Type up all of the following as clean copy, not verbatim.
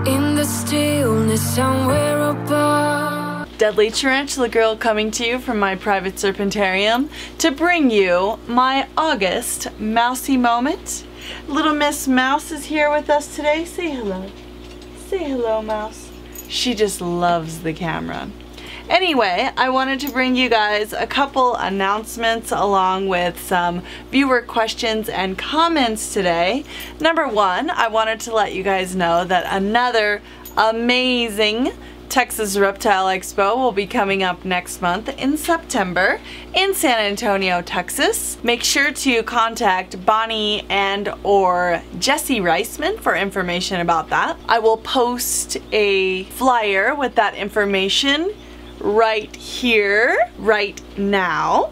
In the stillness somewhere above. Deadly Tarantula Girl coming to you from my private serpentarium to bring you my August Mousie moment. Little Miss Mouse is here with us today. Say hello. Say hello, Mouse. She just loves the camera. Anyway, I wanted to bring you guys a couple announcements along with some viewer questions and comments today. Number one, I wanted to let you guys know that another amazing Texas Reptile Expo will be coming up next month in September in San Antonio, Texas. Make sure to contact Bonnie and or Jesse Reisman for information about that. I will post a flyer with that information right here, right now.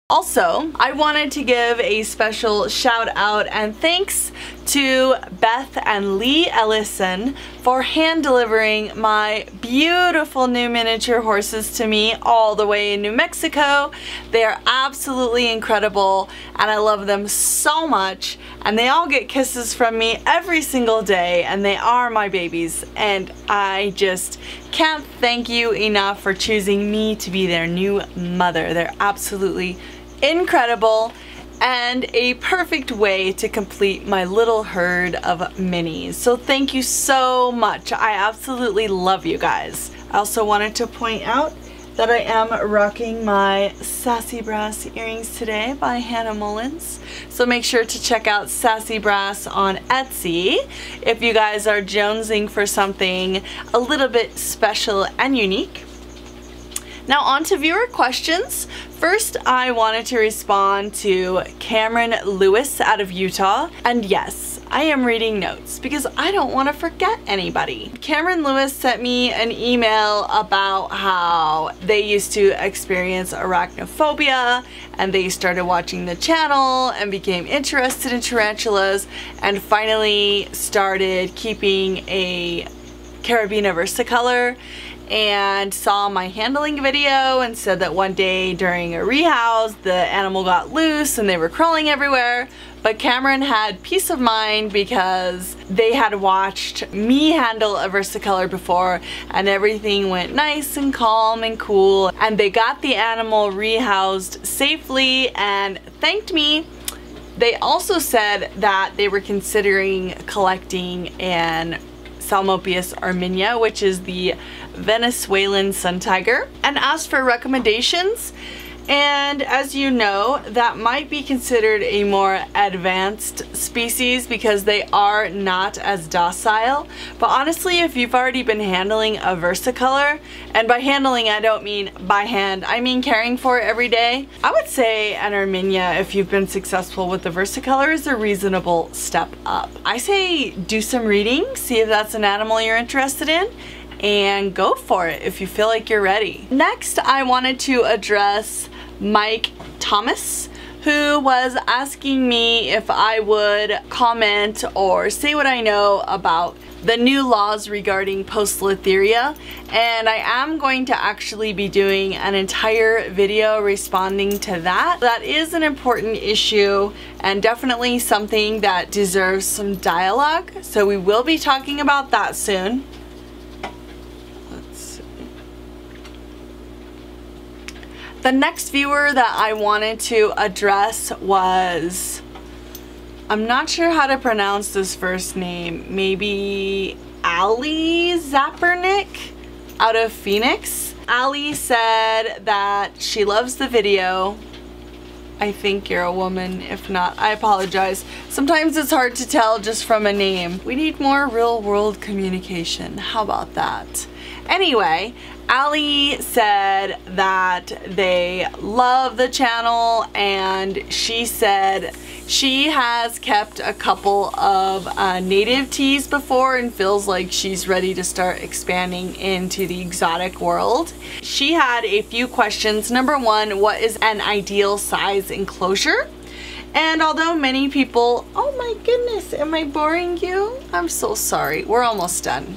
Also, I wanted to give a special shout out and thanks to Beth and Lee Ellison for hand delivering my beautiful new miniature horses to me all the way in New Mexico. They are absolutely incredible and I love them so much, and they all get kisses from me every single day, and they are my babies, and I just can't thank you enough for choosing me to be their new mother. They're absolutely incredible and a perfect way to complete my little herd of minis. So thank you so much. I absolutely love you guys. I also wanted to point out that I am rocking my Sassy Brass earrings today by Hannah Mullins. So make sure to check out Sassy Brass on Etsy if you guys are jonesing for something a little bit special and unique. Now on to viewer questions. First, I wanted to respond to Cameron Lewis out of Utah. And yes, I am reading notes because I don't want to forget anybody. Cameron Lewis sent me an email about how they used to experience arachnophobia and they started watching the channel and became interested in tarantulas and finally started keeping a Carabina versicolor, and saw my handling video and said that one day during a rehouse the animal got loose and they were crawling everywhere. But Cameron had peace of mind because they had watched me handle a versicolor before and everything went nice and calm and cool, and they got the animal rehoused safely and thanked me. They also said that they were considering collecting an Salmopius arminia, which is the Venezuelan sun tiger, and asked for recommendations. And as you know, that might be considered a more advanced species because they are not as docile. But honestly, if you've already been handling a versicolor, and by handling I don't mean by hand, I mean caring for it every day, I would say an arminia, if you've been successful with the versicolor, is a reasonable step up. I say do some reading, see if that's an animal you're interested in, and go for it if you feel like you're ready. Next, I wanted to address Mike Thomas, who was asking me if I would comment or say what I know about the new laws regarding poecilotheria, and I am going to actually be doing an entire video responding to that. That is an important issue and definitely something that deserves some dialogue, so we will be talking about that soon. The next viewer that I wanted to address was, I'm not sure how to pronounce this first name, maybe Ali Zapernick out of Phoenix. Ali said that she loves the video. I think you're a woman. If not, I apologize. Sometimes it's hard to tell just from a name. We need more real world communication. How about that? Anyway, Ali said that they love the channel, and she said she has kept a couple of native teas before and feels like she's ready to start expanding into the exotic world. She had a few questions. Number one, what is an ideal size enclosure? And although many people, oh my goodness, am I boring you? I'm so sorry. We're almost done.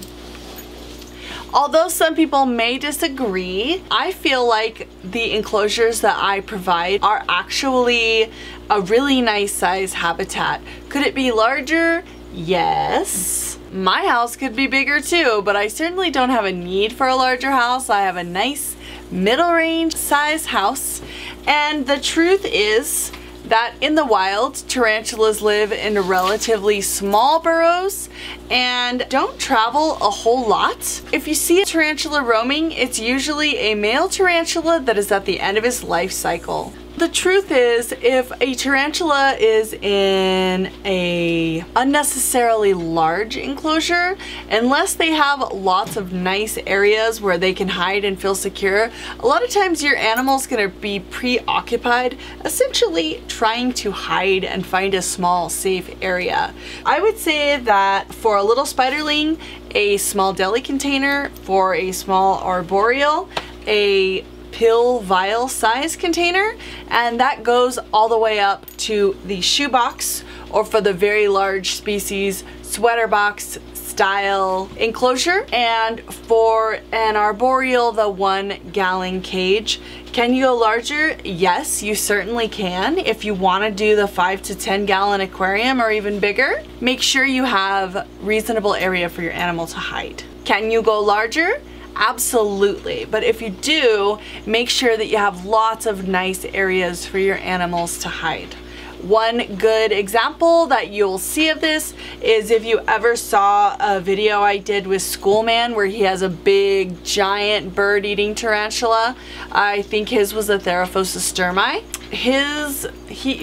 Although some people may disagree, I feel like the enclosures that I provide are actually a really nice size habitat. Could it be larger? Yes. My house could be bigger too, but I certainly don't have a need for a larger house. I have a nice middle range size house, and the truth is that in the wild, tarantulas live in relatively small burrows and don't travel a whole lot. If you see a tarantula roaming, it's usually a male tarantula that is at the end of his life cycle. The truth is, if a tarantula is in a unnecessarily large enclosure, unless they have lots of nice areas where they can hide and feel secure, a lot of times your animal's gonna be preoccupied, essentially trying to hide and find a small, safe area. I would say that for a little spiderling, a small deli container; for a small arboreal, a pill vial size container, and that goes all the way up to the shoebox, or for the very large species, sweater box style enclosure. And for an arboreal, the 1 gallon cage. Can you go larger? Yes, you certainly can. If you want to do the 5 to 10 gallon aquarium or even bigger, make sure you have reasonable area for your animal to hide. Can you go larger? Absolutely, but if you do, make sure that you have lots of nice areas for your animals to hide. One good example that you'll see of this is if you ever saw a video I did with Schoolman where he has a big giant bird eating tarantula. I think his was a Theraphosa sturmi.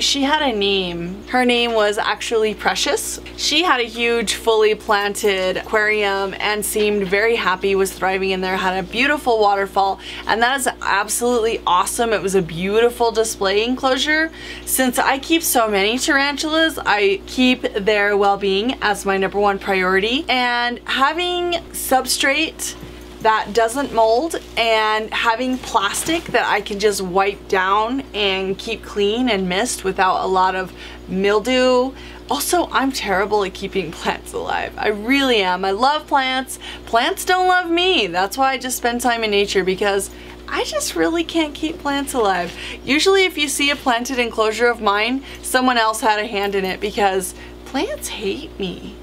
She had a name. Her name was actually Precious. She had a huge fully planted aquarium and seemed very happy, was thriving in there, had a beautiful waterfall, and that is absolutely awesome. It was a beautiful display enclosure. Since I keep so many tarantulas, I keep their well-being as my #1 priority, and having substrate that doesn't mold and having plastic that I can just wipe down and keep clean and mist without a lot of mildew. Also, I'm terrible at keeping plants alive. I really am. I love plants. Plants don't love me. That's why I just spend time in nature, because I just really can't keep plants alive. Usually if you see a planted enclosure of mine, someone else had a hand in it, because plants hate me.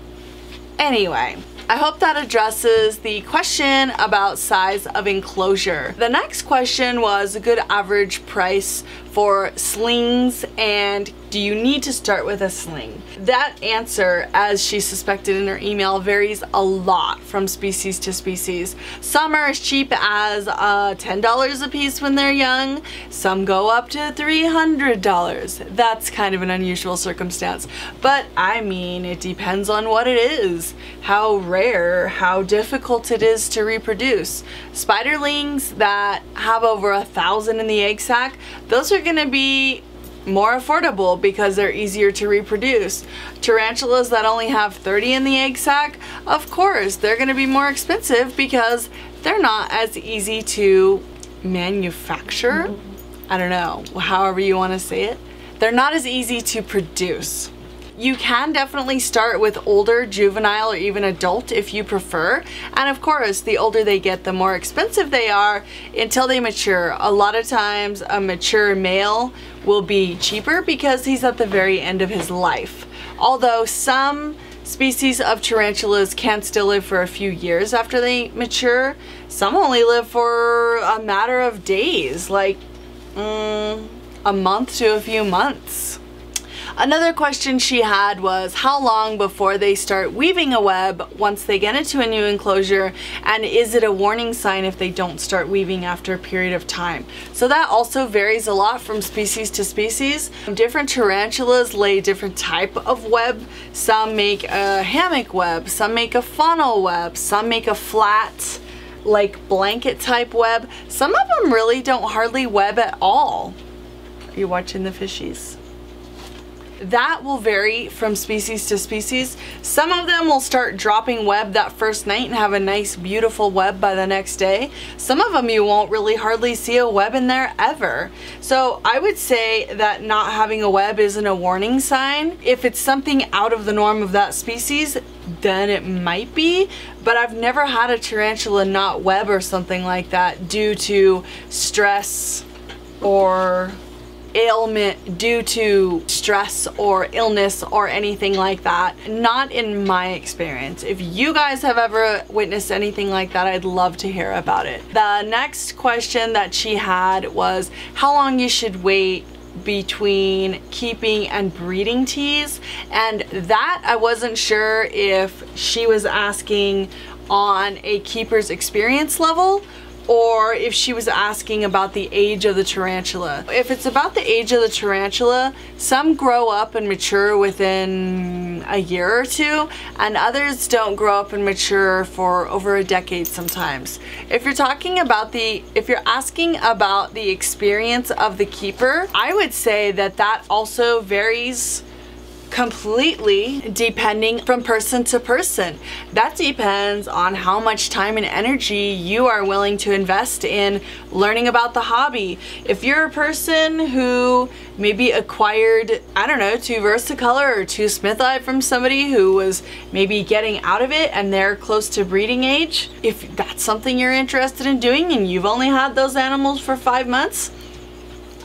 Anyway, I hope that addresses the question about size of enclosure. The next question was a good average price for slings, and do you need to start with a sling? That answer, as she suspected in her email, varies a lot from species to species. Some are as cheap as $10 a piece when they're young. Some go up to $300. That's kind of an unusual circumstance. But I mean, it depends on what it is, how rare, how difficult it is to reproduce. Spiderlings that have over 1,000 in the egg sac, those are gonna be more affordable because they're easier to reproduce. Tarantulas that only have 30 in the egg sac, of course, they're gonna be more expensive because they're not as easy to manufacture. I don't know, however you wanna say it. They're not as easy to produce. You can definitely start with older, juvenile, or even adult if you prefer. And of course, the older they get, the more expensive they are until they mature. A lot of times, a mature male will be cheaper because he's at the very end of his life. Although some species of tarantulas can still live for a few years after they mature, some only live for a matter of days, like a month to a few months. Another question she had was how long before they start weaving a web once they get into a new enclosure, and is it a warning sign if they don't start weaving after a period of time? So that also varies a lot from species to species. Different tarantulas lay different type of web. Some make a hammock web, some make a funnel web, some make a flat, like blanket type web. Some of them really don't hardly web at all. Are you watching the fishies? That will vary from species to species. Some of them will start dropping web that first night and have a nice beautiful web by the next day. Some of them you won't really hardly see a web in there ever. So I would say that not having a web isn't a warning sign. If it's something out of the norm of that species, then it might be, but I've never had a tarantula not web or something like that due to stress or ailment, due to stress or illness or anything like that. Not in my experience. If you guys have ever witnessed anything like that, I'd love to hear about it. The next question that she had was how long you should wait between keeping and breeding teas, and that I wasn't sure if she was asking on a keeper's experience level or if she was asking about the age of the tarantula. If it's about the age of the tarantula, some grow up and mature within a year or two, and others don't grow up and mature for over a decade sometimes. If you're asking about the experience of the keeper, I would say that that also varies completely depending from person to person. That depends on how much time and energy you are willing to invest in learning about the hobby. If you're a person who maybe acquired, I don't know, 2 Versicolor or 2 Smith Eye from somebody who was maybe getting out of it and they're close to breeding age, if that's something you're interested in doing and you've only had those animals for 5 months,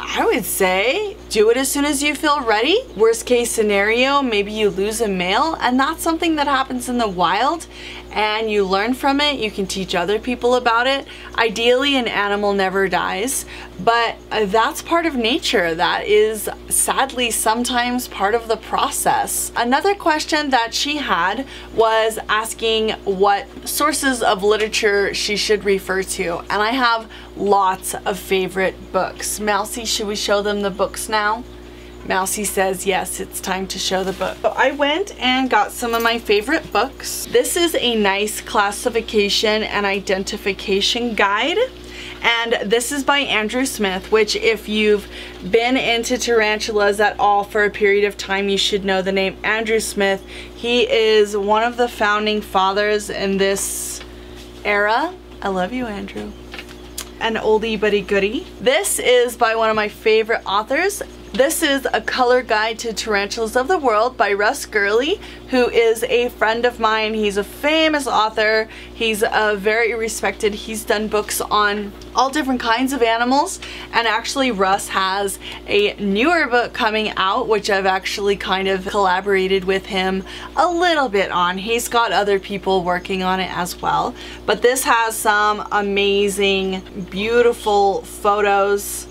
I would say do it as soon as you feel ready. Worst case scenario, maybe you lose a male, and that's something that happens in the wild and you learn from it. You can teach other people about it. Ideally, an animal never dies, but that's part of nature. That is sadly sometimes part of the process. Another question that she had was asking what sources of literature she should refer to, and I have lots of favorite books. Mousie, should we show them the books now? Mousie says yes, it's time to show the book. So I went and got some of my favorite books. This is a nice classification and identification guide, and this is by Andrew Smith, which if you've been into tarantulas at all for a period of time, you should know the name Andrew Smith. He is one of the founding fathers in this era. I love you, Andrew. An oldie but a goodie. This is by one of my favorite authors. This is A Color Guide to Tarantulas of the World by Russ Gurley, who is a friend of mine. He's a famous author. He's very respected. He's done books on all different kinds of animals, and actually Russ has a newer book coming out which I've actually kind of collaborated with him a little bit on. He's got other people working on it as well, but this has some amazing, beautiful photos,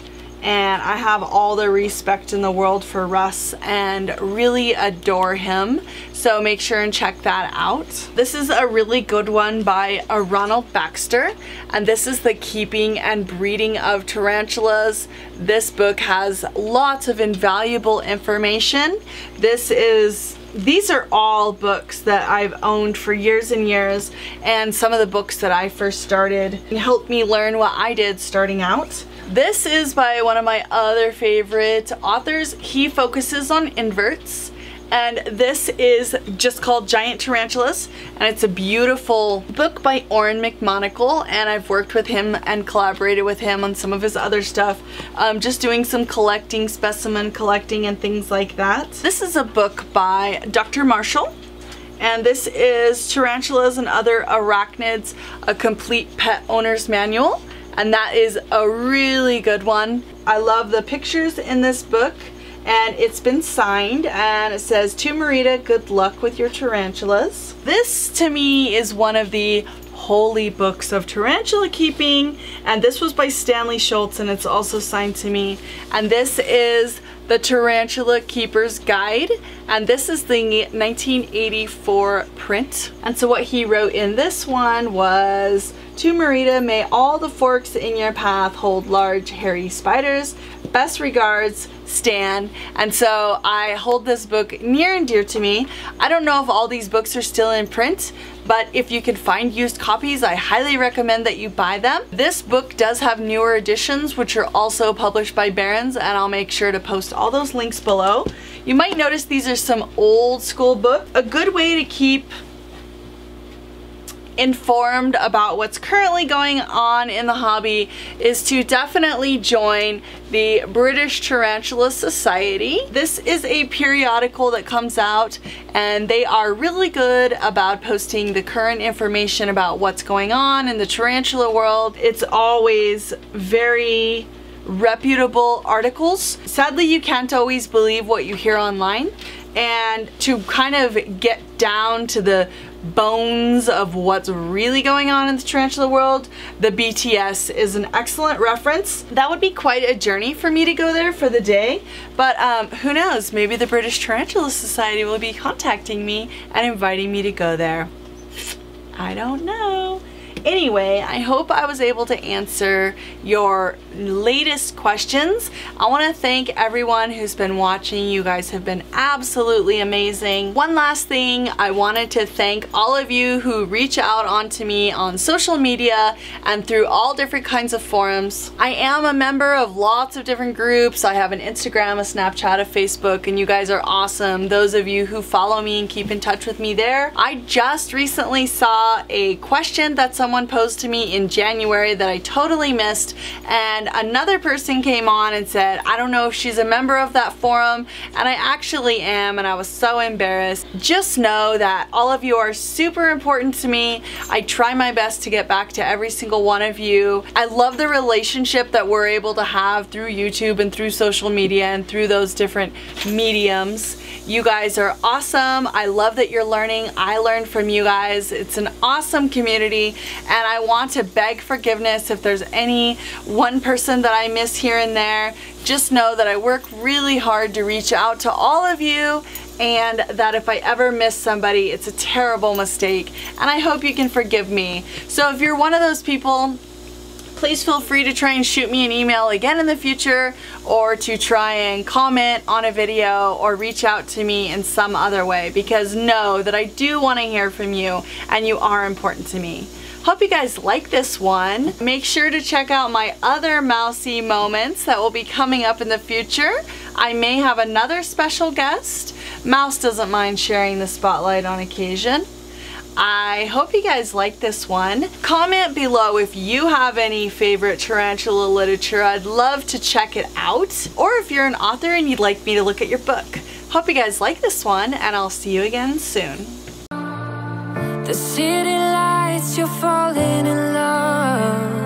and I have all the respect in the world for Russ and really adore him, so make sure and check that out. This is a really good one by Ronald Baxter, and this is The Keeping and Breeding of Tarantulas. This book has lots of invaluable information. These are all books that I've owned for years and years, and some of the books that I first started and helped me learn what I did starting out. This is by one of my other favorite authors. He focuses on inverts, and this is just called Giant Tarantulas, and it's a beautiful book by Orrin McMonagle, and I've worked with him and collaborated with him on some of his other stuff, just doing some collecting, specimen collecting and things like that. This is a book by Dr. Marshall, and this is Tarantulas and Other Arachnids, a complete pet owner's manual, and that is a really good one. I love the pictures in this book, and it's been signed, and it says, "To Marita, good luck with your tarantulas." This to me is one of the holy books of tarantula keeping, and this was by Stanley Schultz, and it's also signed to me, and this is The Tarantula Keeper's Guide, and this is the 1984 print. And so what he wrote in this one was, "To Marita, may all the forks in your path hold large hairy spiders. Best regards, Stan." And so I hold this book near and dear to me. I don't know if all these books are still in print, but if you can find used copies, I highly recommend that you buy them. This book does have newer editions, which are also published by Barron's, and I'll make sure to post all those links below. You might notice these are some old school books. A good way to keep informed about what's currently going on in the hobby is to definitely join the British Tarantula Society. This is a periodical that comes out, and they are really good about posting the current information about what's going on in the tarantula world. It's always very reputable articles. Sadly, you can't always believe what you hear online, and to kind of get down to the bones of what's really going on in the tarantula world, the BTS is an excellent reference. That would be quite a journey for me to go there for the day, but who knows, maybe the British Tarantula Society will be contacting me and inviting me to go there. I don't know. Anyway, I hope I was able to answer your latest questions. I want to thank everyone who's been watching. You guys have been absolutely amazing. One last thing, I wanted to thank all of you who reach out onto me on social media and through all different kinds of forums. I am a member of lots of different groups. I have an Instagram, a Snapchat, a Facebook, and you guys are awesome. Those of you who follow me and keep in touch with me there. I just recently saw a question that someone posed to me in January that I totally missed, and another person came on and said, I don't know if she's a member of that forum, and I actually am, and I was so embarrassed. Just know that all of you are super important to me. I try my best to get back to every single one of you. I love the relationship that we're able to have through YouTube and through social media and through those different mediums. You guys are awesome. I love that you're learning. I learned from you guys. It's an awesome community, and I want to beg forgiveness if there's any one person that I miss here and there. Just know that I work really hard to reach out to all of you, and that if I ever miss somebody, it's a terrible mistake, and I hope you can forgive me. So if you're one of those people, please feel free to try and shoot me an email again in the future, or to try and comment on a video or reach out to me in some other way, because know that I do want to hear from you and you are important to me. Hope you guys like this one. Make sure to check out my other Mousie moments that will be coming up in the future. I may have another special guest. Mouse doesn't mind sharing the spotlight on occasion. I hope you guys like this one. Comment below if you have any favorite tarantula literature. I'd love to check it out. Or if you're an author and you'd like me to look at your book. Hope you guys like this one, and I'll see you again soon. The city lights, you're falling in love.